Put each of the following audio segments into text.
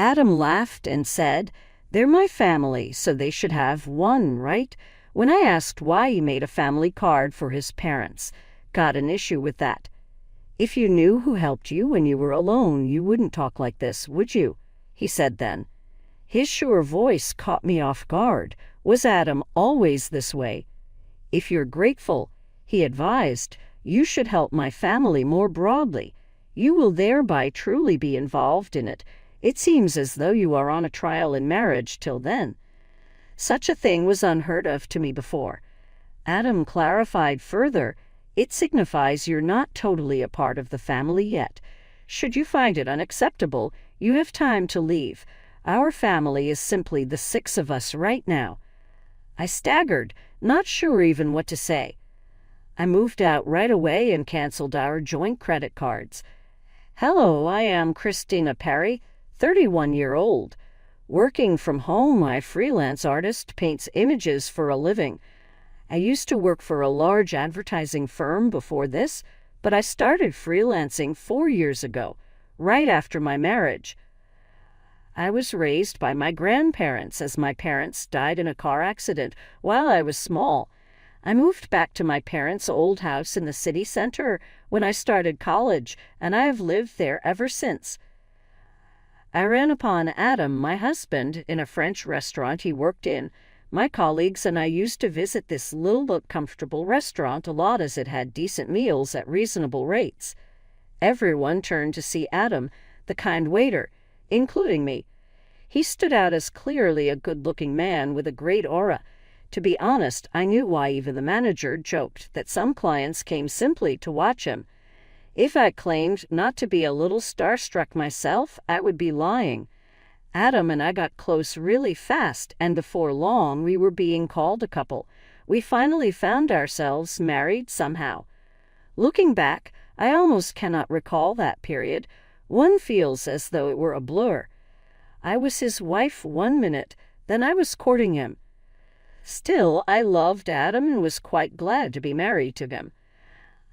Adam laughed and said, "They're my family, so they should have one, right?" When I asked why he made a family card for his parents, got an issue with that. "If you knew who helped you when you were alone, you wouldn't talk like this, would you?" he said then. His sure voice caught me off guard. Was Adam always this way? "If you're grateful," he advised, "you should help my family more broadly. You will thereby truly be involved in it. It seems as though you are on a trial in marriage till then." Such a thing was unheard of to me before. Adam clarified further, "It signifies you're not totally a part of the family yet. Should you find it unacceptable, you have time to leave. Our family is simply the 6 of us right now." I staggered, not sure even what to say. I moved out right away and canceled our joint credit cards. "Hello, I am Christina Perry, 31-year-old. Working from home, I freelance artist, paints images for a living. I used to work for a large advertising firm before this, but I started freelancing 4 years ago, right after my marriage. I was raised by my grandparents, as my parents died in a car accident while I was small. I moved back to my parents' old house in the city center when I started college, and I have lived there ever since. I ran upon Adam, my husband, in a French restaurant he worked in. My colleagues and I used to visit this little but comfortable restaurant a lot as it had decent meals at reasonable rates. Everyone turned to see Adam, the kind waiter, including me. He stood out as clearly a good-looking man with a great aura. To be honest, I knew why even the manager joked that some clients came simply to watch him. If I claimed not to be a little starstruck myself, I would be lying. Adam and I got close really fast, and before long we were being called a couple. We finally found ourselves married somehow. Looking back, I almost cannot recall that period. One feels as though it were a blur. I was his wife 1 minute, then I was courting him. Still, I loved Adam and was quite glad to be married to him.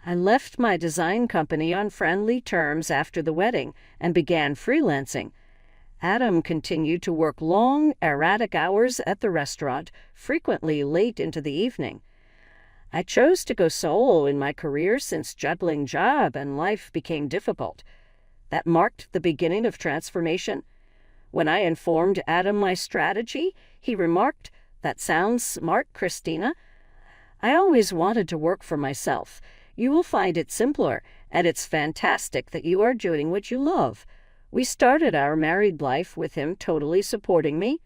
I left my design company on friendly terms after the wedding and began freelancing. Adam continued to work long, erratic hours at the restaurant, frequently late into the evening. I chose to go solo in my career since juggling job and life became difficult. That marked the beginning of transformation. When I informed Adam my strategy, he remarked, "That sounds smart, Christina. I always wanted to work for myself. You will find it simpler, and it's fantastic that you are doing what you love." We started our married life with him totally supporting me.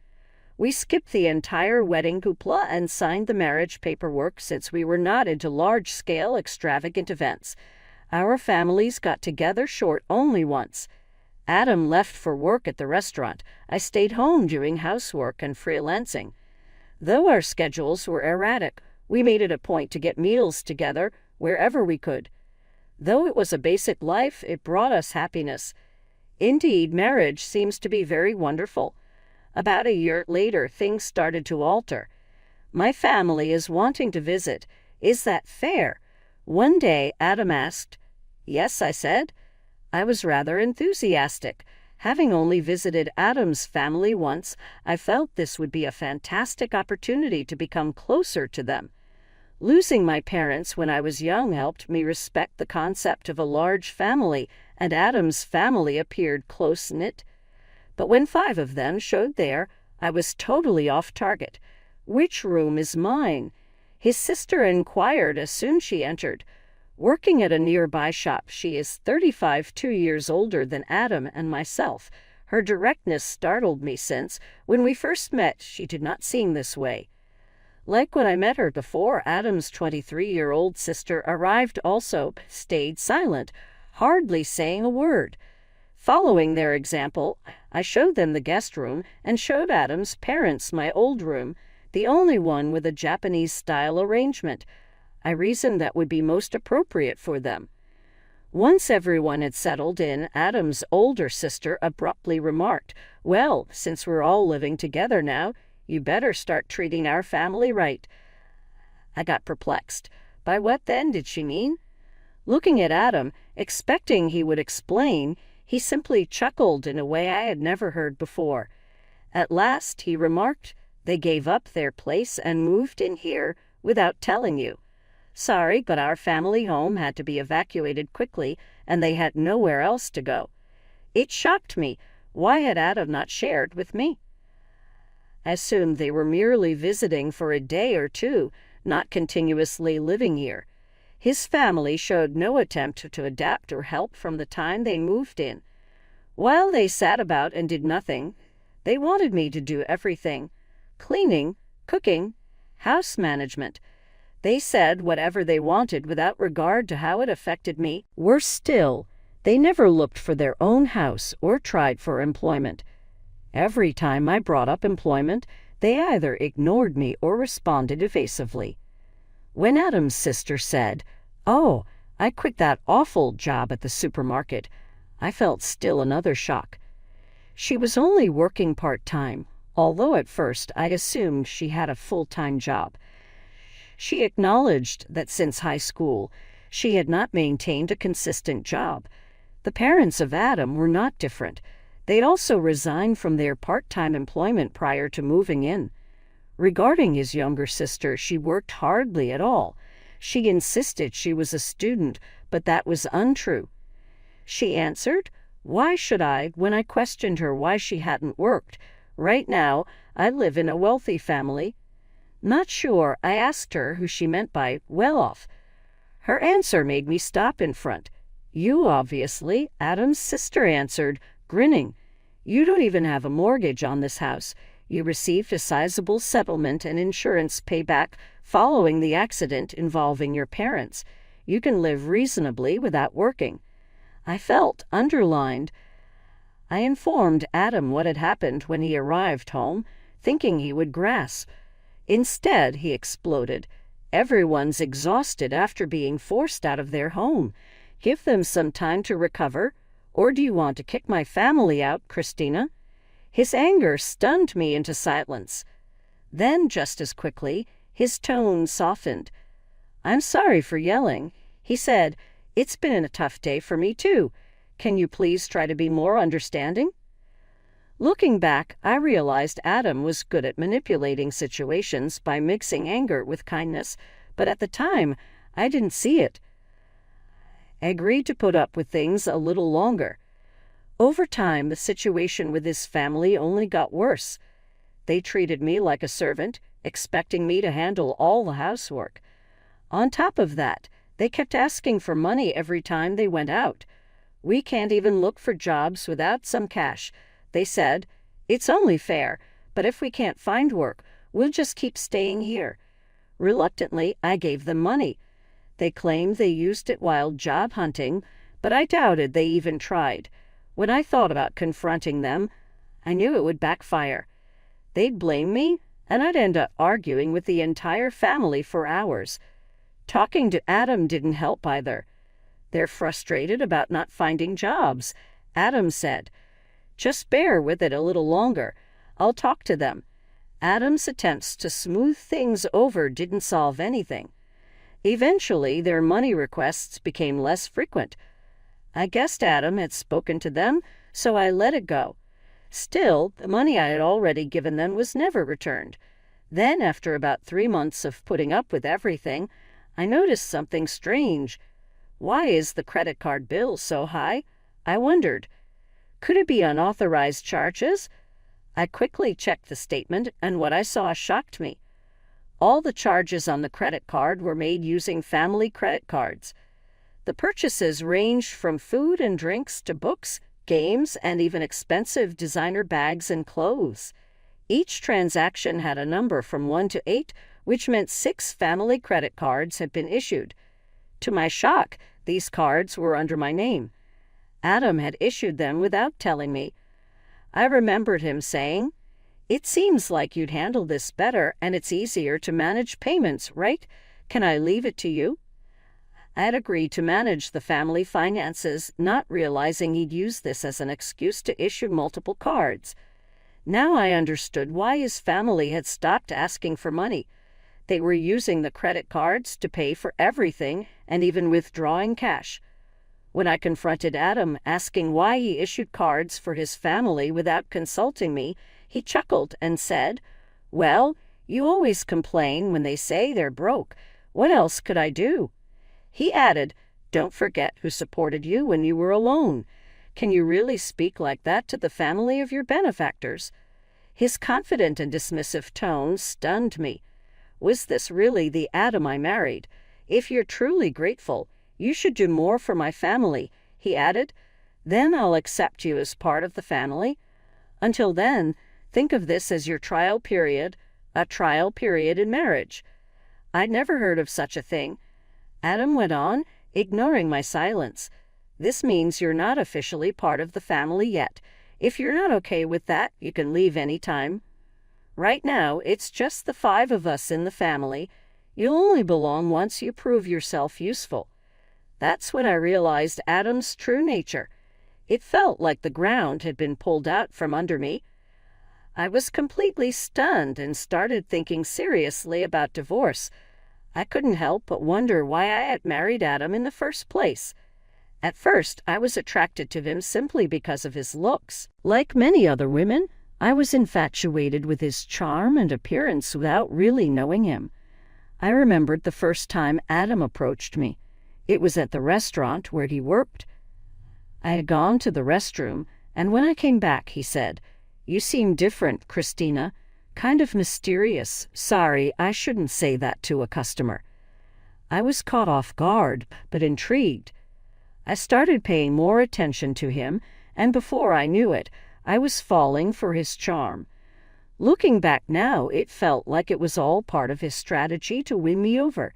We skipped the entire wedding hoopla and signed the marriage paperwork since we were not into large-scale, extravagant events. Our families got together short only once. Adam left for work at the restaurant. I stayed home doing housework and freelancing. Though our schedules were erratic, we made it a point to get meals together wherever we could. Though it was a basic life, it brought us happiness. Indeed, marriage seems to be very wonderful. About a year later, things started to alter. My family is wanting to visit. Is that fair? One day, Adam asked. Yes, I said. I was rather enthusiastic. Having only visited Adam's family once, I felt this would be a fantastic opportunity to become closer to them. Losing my parents when I was young helped me respect the concept of a large family, and Adam's family appeared close-knit. But when 5 of them showed there, I was totally off target. "Which room is mine?" his sister inquired as soon as she entered. Working at a nearby shop, she is 35, 2 years older than Adam and myself. Her directness startled me since, when we first met, she did not seem this way. Like when I met her before, Adam's 23-year-old sister arrived also, stayed silent, hardly saying a word. Following their example, I showed them the guest room and showed Adam's parents my old room, the only one with a Japanese-style arrangement. I reasoned that would be most appropriate for them. Once everyone had settled in, Adam's older sister abruptly remarked, "Well, since we're all living together now, you better start treating our family right." I got perplexed. By what then did she mean? Looking at Adam, expecting he would explain, He simply chuckled in a way I had never heard before. At last, he remarked, they gave up their place and moved in here without telling you. Sorry, but our family home had to be evacuated quickly, and they had nowhere else to go. It shocked me. Why had Adam not shared with me? I assumed they were merely visiting for a day or two, not continuously living here. His family showed no attempt to adapt or help from the time they moved in. While they sat about and did nothing, they wanted me to do everything: cleaning, cooking, house management. They said whatever they wanted without regard to how it affected me. Worse still, they never looked for their own house or tried for employment. Every time I brought up employment, they either ignored me or responded evasively. When Adam's sister said, "Oh, I quit that awful job at the supermarket," I felt still another shock. She was only working part-time, although at first I assumed she had a full-time job. She acknowledged that since high school, she had not maintained a consistent job. The parents of Adam were not different. They'd also resigned from their part-time employment prior to moving in. Regarding his younger sister, she worked hardly at all. She insisted she was a student, but that was untrue. She answered, "Why should I?" when I questioned her why she hadn't worked. "Right now, I live in a wealthy family." Not sure, I asked her who she meant by well-off. Her answer made me stop in front. "You, obviously," Adam's sister answered, grinning. "You don't even have a mortgage on this house. You received a sizable settlement and insurance payback following the accident involving your parents. You can live reasonably without working." I felt underlined. I informed Adam what had happened when he arrived home, thinking he would grasp. Instead, he exploded. "Everyone's exhausted after being forced out of their home. Give them some time to recover. Or do you want to kick my family out, Christina?" His anger stunned me into silence. Then, just as quickly, his tone softened. "I'm sorry for yelling," he said. "It's been a tough day for me, too. Can you please try to be more understanding?" Looking back, I realized Adam was good at manipulating situations by mixing anger with kindness, but at the time, I didn't see it. I agreed to put up with things a little longer. Over time, the situation with his family only got worse. They treated me like a servant, expecting me to handle all the housework. On top of that, they kept asking for money every time they went out. "We can't even look for jobs without some cash," they said. "It's only fair, but if we can't find work, we'll just keep staying here." Reluctantly, I gave them money. They claimed they used it while job hunting, but I doubted they even tried. When I thought about confronting them, I knew it would backfire. They'd blame me, and I'd end up arguing with the entire family for hours. Talking to Adam didn't help either. "They're frustrated about not finding jobs," Adam said. "Just bear with it a little longer. I'll talk to them." Adam's attempts to smooth things over didn't solve anything. Eventually, their money requests became less frequent. I guessed Adam had spoken to them, so I let it go. Still, the money I had already given them was never returned. Then, after about 3 months of putting up with everything, I noticed something strange. "Why is the credit card bill so high?" I wondered. Could it be unauthorized charges? I quickly checked the statement, and what I saw shocked me. All the charges on the credit card were made using family credit cards. The purchases ranged from food and drinks to books, games, and even expensive designer bags and clothes. Each transaction had a number from 1 to 8, which meant 6 family credit cards had been issued. To my shock, these cards were under my name. Adam had issued them without telling me. I remembered him saying, "It seems like you'd handle this better, and it's easier to manage payments, right? Can I leave it to you?" I had agreed to manage the family finances, not realizing he'd use this as an excuse to issue multiple cards. Now I understood why his family had stopped asking for money. They were using the credit cards to pay for everything and even withdrawing cash. When I confronted Adam, asking why he issued cards for his family without consulting me, he chuckled and said, "Well, you always complain when they say they're broke. What else could I do?" He added, "Don't forget who supported you when you were alone. Can you really speak like that to the family of your benefactors?" His confident and dismissive tone stunned me. Was this really the Adam I married? "If you're truly grateful, you should do more for my family," he added. "Then I'll accept you as part of the family. Until then, think of this as your trial period, a trial period in marriage." I'd never heard of such a thing. Adam went on, ignoring my silence. "This means you're not officially part of the family yet. If you're not okay with that, you can leave any time. Right now, it's just the 5 of us in the family. You'll only belong once you prove yourself useful." That's when I realized Adam's true nature. It felt like the ground had been pulled out from under me. I was completely stunned and started thinking seriously about divorce. I couldn't help but wonder why I had married Adam in the first place. At first, I was attracted to him simply because of his looks. Like many other women, I was infatuated with his charm and appearance without really knowing him. I remembered the first time Adam approached me. It was at the restaurant where he worked. I had gone to the restroom, and when I came back, he said, "You seem different, Christina. Kind of mysterious. Sorry, I shouldn't say that to a customer." I was caught off guard, but intrigued. I started paying more attention to him, and before I knew it, I was falling for his charm. Looking back now, it felt like it was all part of his strategy to win me over.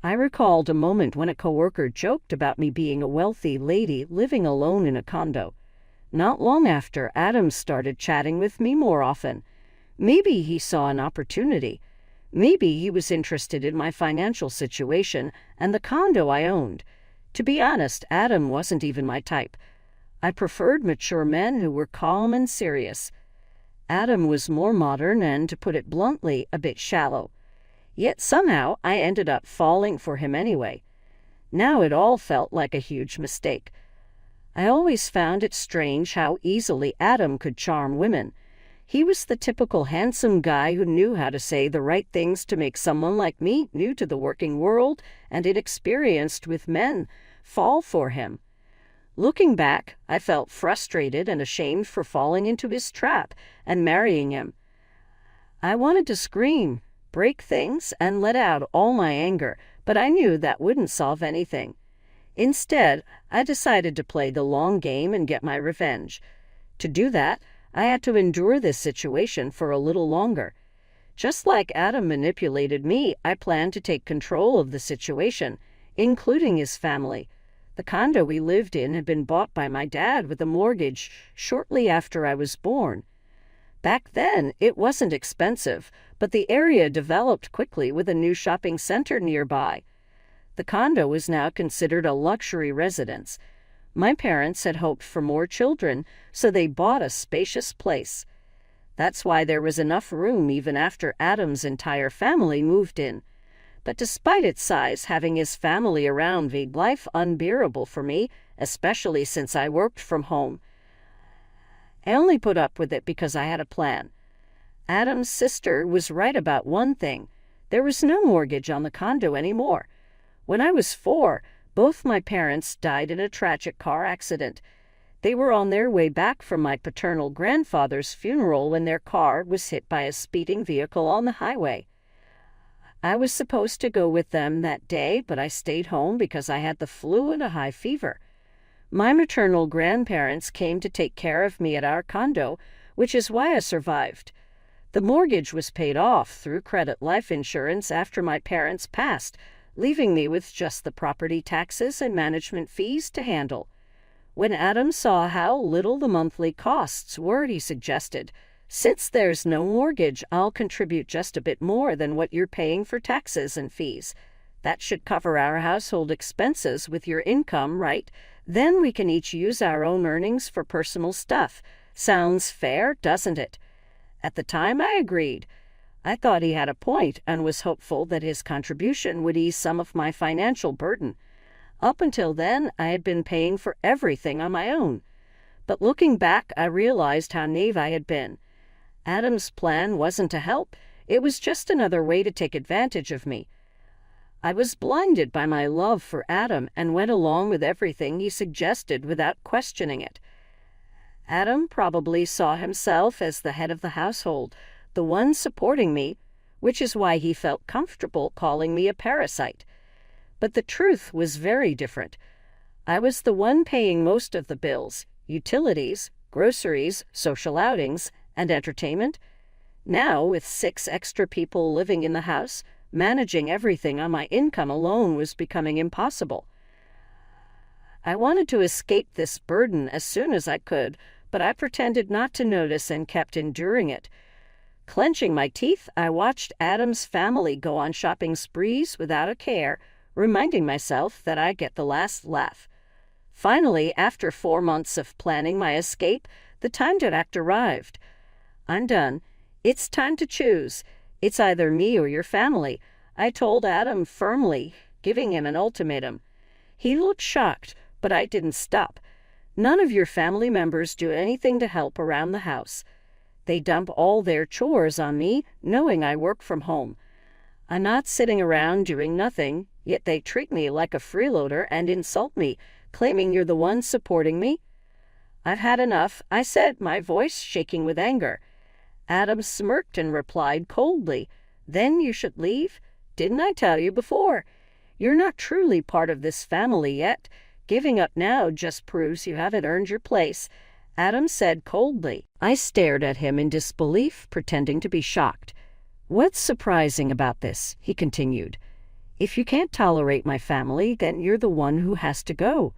I recalled a moment when a coworker joked about me being a wealthy lady living alone in a condo. Not long after, Adam started chatting with me more often. Maybe he saw an opportunity. Maybe he was interested in my financial situation and the condo I owned. To be honest, Adam wasn't even my type. I preferred mature men who were calm and serious. Adam was more modern and, to put it bluntly, a bit shallow. Yet somehow I ended up falling for him anyway. Now it all felt like a huge mistake. I always found it strange how easily Adam could charm women. He was the typical handsome guy who knew how to say the right things to make someone like me, new to the working world and inexperienced with men, fall for him. Looking back, I felt frustrated and ashamed for falling into his trap and marrying him. I wanted to scream, break things, and let out all my anger, but I knew that wouldn't solve anything. Instead, I decided to play the long game and get my revenge. To do that, I had to endure this situation for a little longer. Just like Adam manipulated me, I planned to take control of the situation, including his family. The condo we lived in had been bought by my dad with a mortgage shortly after I was born. Back then, it wasn't expensive, but the area developed quickly with a new shopping center nearby. The condo was now considered a luxury residence. My parents had hoped for more children, so they bought a spacious place. That's why there was enough room even after Adam's entire family moved in. But despite its size, having his family around made life unbearable for me, especially since I worked from home. I only put up with it because I had a plan. Adam's sister was right about one thing. There was no mortgage on the condo anymore. When I was 4, both my parents died in a tragic car accident. They were on their way back from my paternal grandfather's funeral when their car was hit by a speeding vehicle on the highway. I was supposed to go with them that day, but I stayed home because I had the flu and a high fever. My maternal grandparents came to take care of me at our condo, which is why I survived. The mortgage was paid off through credit life insurance after my parents passed, leaving me with just the property taxes and management fees to handle. When Adam saw how little the monthly costs were, he suggested, "Since there's no mortgage, I'll contribute just a bit more than what you're paying for taxes and fees. That should cover our household expenses with your income, right? Then we can each use our own earnings for personal stuff. Sounds fair, doesn't it?" At the time, I agreed. I thought he had a point and was hopeful that his contribution would ease some of my financial burden. Up until then, I had been paying for everything on my own. But looking back, I realized how naive I had been. Adam's plan wasn't to help. It was just another way to take advantage of me. I was blinded by my love for Adam and went along with everything he suggested without questioning it. Adam probably saw himself as the head of the household, the one supporting me, which is why he felt comfortable calling me a parasite. But the truth was very different. I was the one paying most of the bills, utilities, groceries, social outings, and entertainment. Now, with 6 extra people living in the house, managing everything on my income alone was becoming impossible. I wanted to escape this burden as soon as I could, but I pretended not to notice and kept enduring it. Clenching my teeth, I watched Adam's family go on shopping sprees without a care, reminding myself that I get the last laugh. Finally, after 4 months of planning my escape, the time to act arrived. I'm done. It's time to choose. It's either me or your family, I told Adam firmly, giving him an ultimatum. He looked shocked, but I didn't stop. None of your family members do anything to help around the house. They dump all their chores on me, knowing I work from home. I'm not sitting around doing nothing, yet they treat me like a freeloader and insult me, claiming you're the one supporting me. I've had enough, I said, my voice shaking with anger. Adam smirked and replied coldly, Then you should leave? Didn't I tell you before? You're not truly part of this family yet. Giving up now just proves you haven't earned your place, Adam said coldly. I stared at him in disbelief, pretending to be shocked. What's surprising about this? He continued. If you can't tolerate my family, then you're the one who has to go.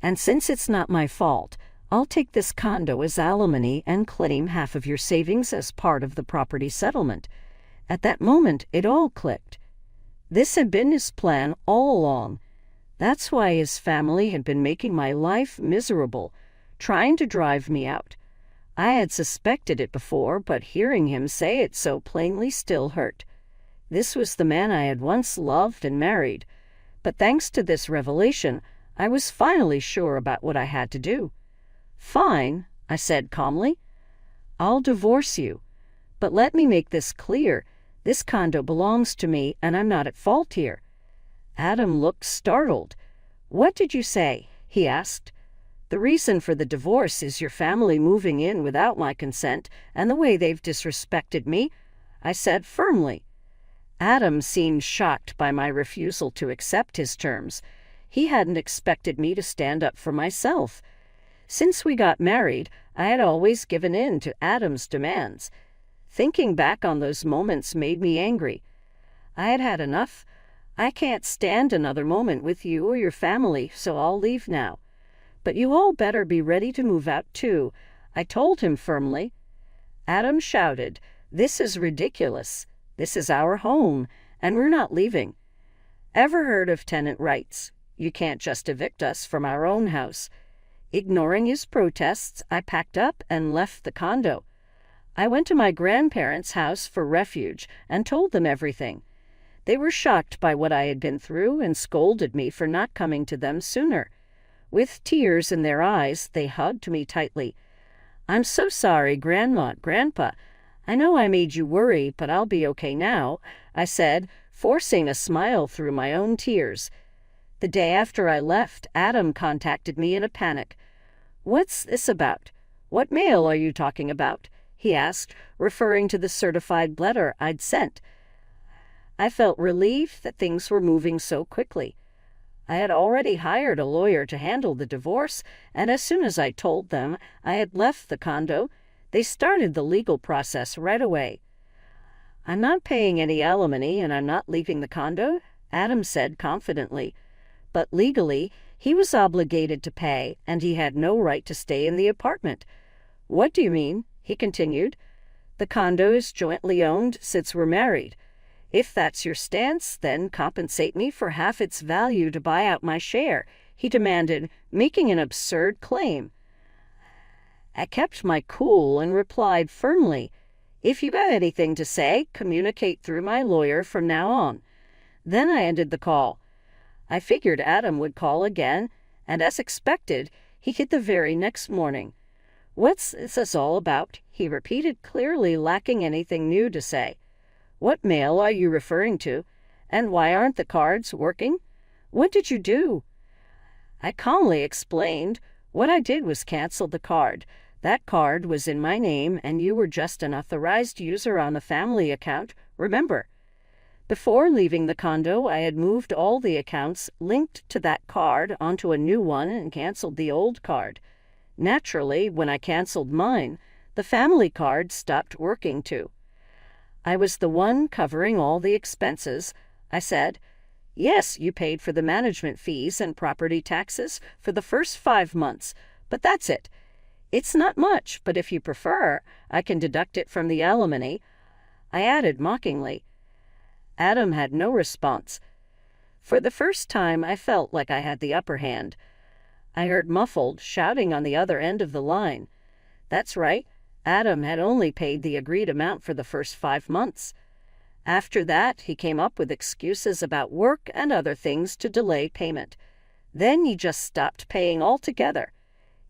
And since it's not my fault, I'll take this condo as alimony and claim half of your savings as part of the property settlement. At that moment, it all clicked. This had been his plan all along. That's why his family had been making my life miserable, trying to drive me out. I had suspected it before, but hearing him say it so plainly still hurt. This was the man I had once loved and married. But thanks to this revelation, I was finally sure about what I had to do. Fine, I said calmly. I'll divorce you. But let me make this clear. This condo belongs to me, and I'm not at fault here. Adam looked startled. What did you say? He asked. The reason for the divorce is your family moving in without my consent and the way they've disrespected me, I said firmly. Adam seemed shocked by my refusal to accept his terms. He hadn't expected me to stand up for myself. Since we got married, I had always given in to Adam's demands. Thinking back on those moments made me angry. I had had enough. I can't stand another moment with you or your family, so I'll leave now. But you all better be ready to move out too, I told him firmly. Adam shouted, This is ridiculous. This is our home, and we're not leaving. Ever heard of tenant rights? You can't just evict us from our own house. Ignoring his protests, I packed up and left the condo. I went to my grandparents' house for refuge and told them everything. They were shocked by what I had been through and scolded me for not coming to them sooner. With tears in their eyes, they hugged me tightly. I'm so sorry, Grandma, Grandpa. I know I made you worry, but I'll be okay now, I said, forcing a smile through my own tears. The day after I left, Adam contacted me in a panic. What's this about? What mail are you talking about? He asked, referring to the certified letter I'd sent. I felt relieved that things were moving so quickly. I had already hired a lawyer to handle the divorce, and as soon as I told them I had left the condo, they started the legal process right away. I'm not paying any alimony and I'm not leaving the condo, Adam said confidently. But legally, he was obligated to pay, and he had no right to stay in the apartment. What do you mean? He continued. The condo is jointly owned since we're married. If that's your stance, then compensate me for half its value to buy out my share, he demanded, making an absurd claim. I kept my cool and replied firmly, If you have anything to say, communicate through my lawyer from now on. Then I ended the call. I figured Adam would call again, and as expected, he hit the very next morning. "What's this all about?" he repeated, clearly lacking anything new to say. "What mail are you referring to? And why aren't the cards working? What did you do?" I calmly explained. What I did was cancel the card. That card was in my name, and you were just an authorized user on the family account, remember? Before leaving the condo, I had moved all the accounts linked to that card onto a new one and canceled the old card. Naturally, when I canceled mine, the family card stopped working too. I was the one covering all the expenses. I said, "Yes, you paid for the management fees and property taxes for the first 5 months, but that's it. It's not much, but if you prefer, I can deduct it from the alimony," I added mockingly. Adam had no response. For the first time, I felt like I had the upper hand. I heard muffled shouting on the other end of the line. That's right, Adam had only paid the agreed amount for the first 5 months. After that, he came up with excuses about work and other things to delay payment. Then he just stopped paying altogether.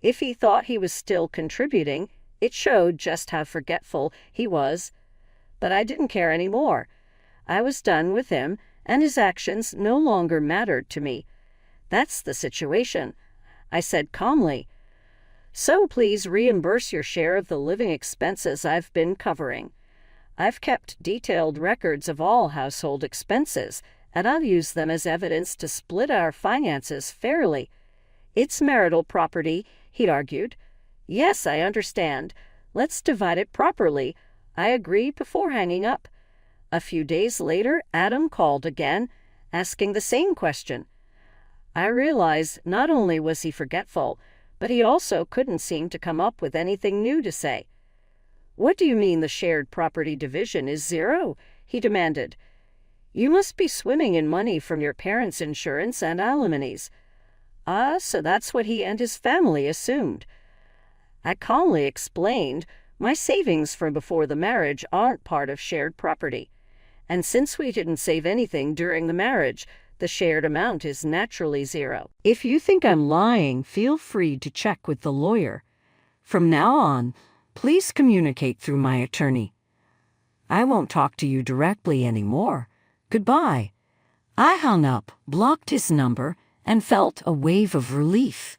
If he thought he was still contributing, it showed just how forgetful he was. But I didn't care anymore. I was done with him, and his actions no longer mattered to me. "That's the situation," I said calmly. "So please reimburse your share of the living expenses I've been covering. I've kept detailed records of all household expenses, and I'll use them as evidence to split our finances fairly." "It's marital property," he argued. "Yes, I understand. Let's divide it properly," I agreed before hanging up. A few days later, Adam called again, asking the same question. I realized not only was he forgetful, but he also couldn't seem to come up with anything new to say. "What do you mean the shared property division is zero?" he demanded. "You must be swimming in money from your parents' insurance and alimonies." "Ah, so that's what he and his family assumed." I calmly explained, my savings from before the marriage aren't part of shared property. And since we didn't save anything during the marriage, the shared amount is naturally zero. If you think I'm lying, feel free to check with the lawyer. From now on, please communicate through my attorney. I won't talk to you directly anymore. Goodbye. I hung up, blocked his number, and felt a wave of relief.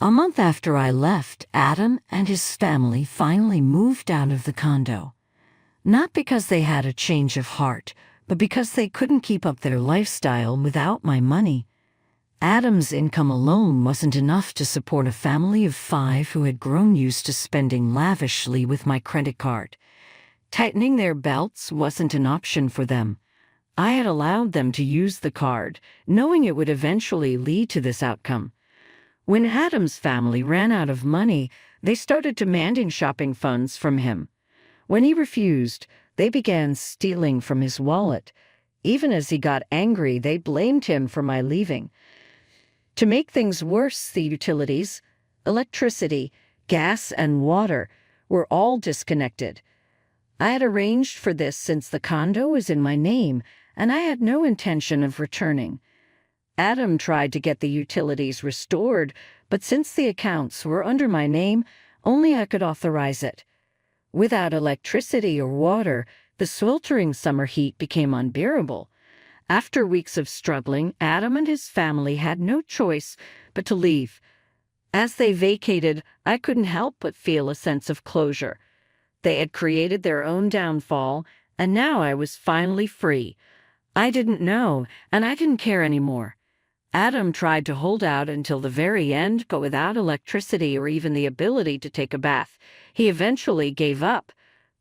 A month after I left, Adam and his family finally moved out of the condo. Not because they had a change of heart, but because they couldn't keep up their lifestyle without my money. Adam's income alone wasn't enough to support a family of 5 who had grown used to spending lavishly with my credit card. Tightening their belts wasn't an option for them. I had allowed them to use the card, knowing it would eventually lead to this outcome. When Adam's family ran out of money, they started demanding shopping funds from him. When he refused, they began stealing from his wallet. Even as he got angry, they blamed him for my leaving. To make things worse, the utilities, electricity, gas, and water were all disconnected. I had arranged for this since the condo was in my name, and I had no intention of returning. Adam tried to get the utilities restored, but since the accounts were under my name, only I could authorize it. Without electricity or water, the sweltering summer heat became unbearable. After weeks of struggling, Adam and his family had no choice but to leave. As they vacated, I couldn't help but feel a sense of closure. They had created their own downfall, and now I was finally free. I didn't know, and I didn't care anymore. Adam tried to hold out until the very end, but without electricity or even the ability to take a bath, he eventually gave up.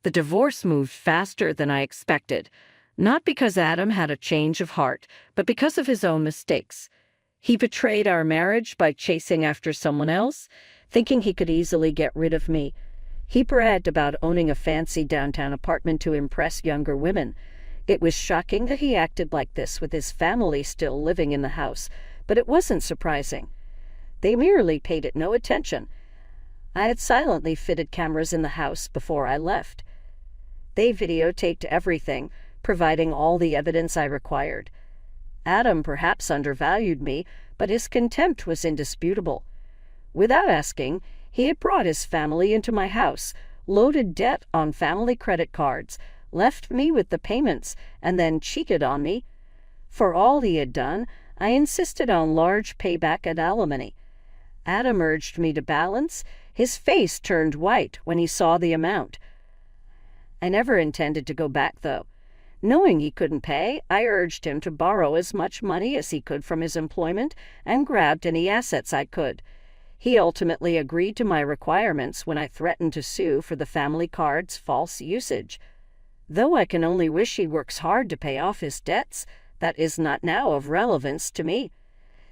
The divorce moved faster than I expected, not because Adam had a change of heart, but because of his own mistakes. He betrayed our marriage by chasing after someone else, thinking he could easily get rid of me. He bragged about owning a fancy downtown apartment to impress younger women. It was shocking that he acted like this with his family still living in the house, but it wasn't surprising. They merely paid it no attention. I had silently fitted cameras in the house before I left. They videotaped everything, providing all the evidence I required. Adam perhaps undervalued me, but his contempt was indisputable. Without asking, he had brought his family into my house, loaded debt on family credit cards, left me with the payments, and then cheated on me. For all he had done, I insisted on large payback and alimony. Adam urged me to balance. His face turned white when he saw the amount. I never intended to go back, though. Knowing he couldn't pay, I urged him to borrow as much money as he could from his employment and grabbed any assets I could. He ultimately agreed to my requirements when I threatened to sue for the family card's false usage. Though I can only wish he works hard to pay off his debts, that is not now of relevance to me.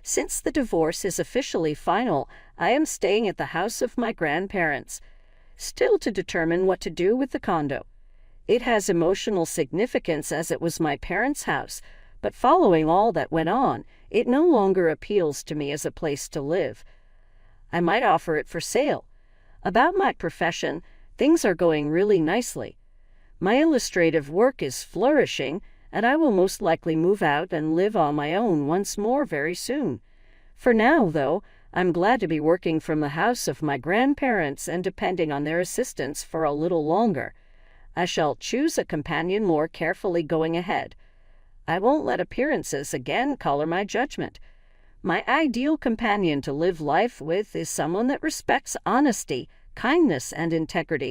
Since the divorce is officially final, I am staying at the house of my grandparents, still to determine what to do with the condo. It has emotional significance as it was my parents' house, but following all that went on, it no longer appeals to me as a place to live. I might offer it for sale. About my profession, things are going really nicely. My illustrative work is flourishing, and I will most likely move out and live on my own once more very soon. For now, though, I'm glad to be working from the house of my grandparents and depending on their assistance for a little longer. I shall choose a companion more carefully going ahead. I won't let appearances again color my judgment. My ideal companion to live life with is someone that respects honesty, kindness, and integrity.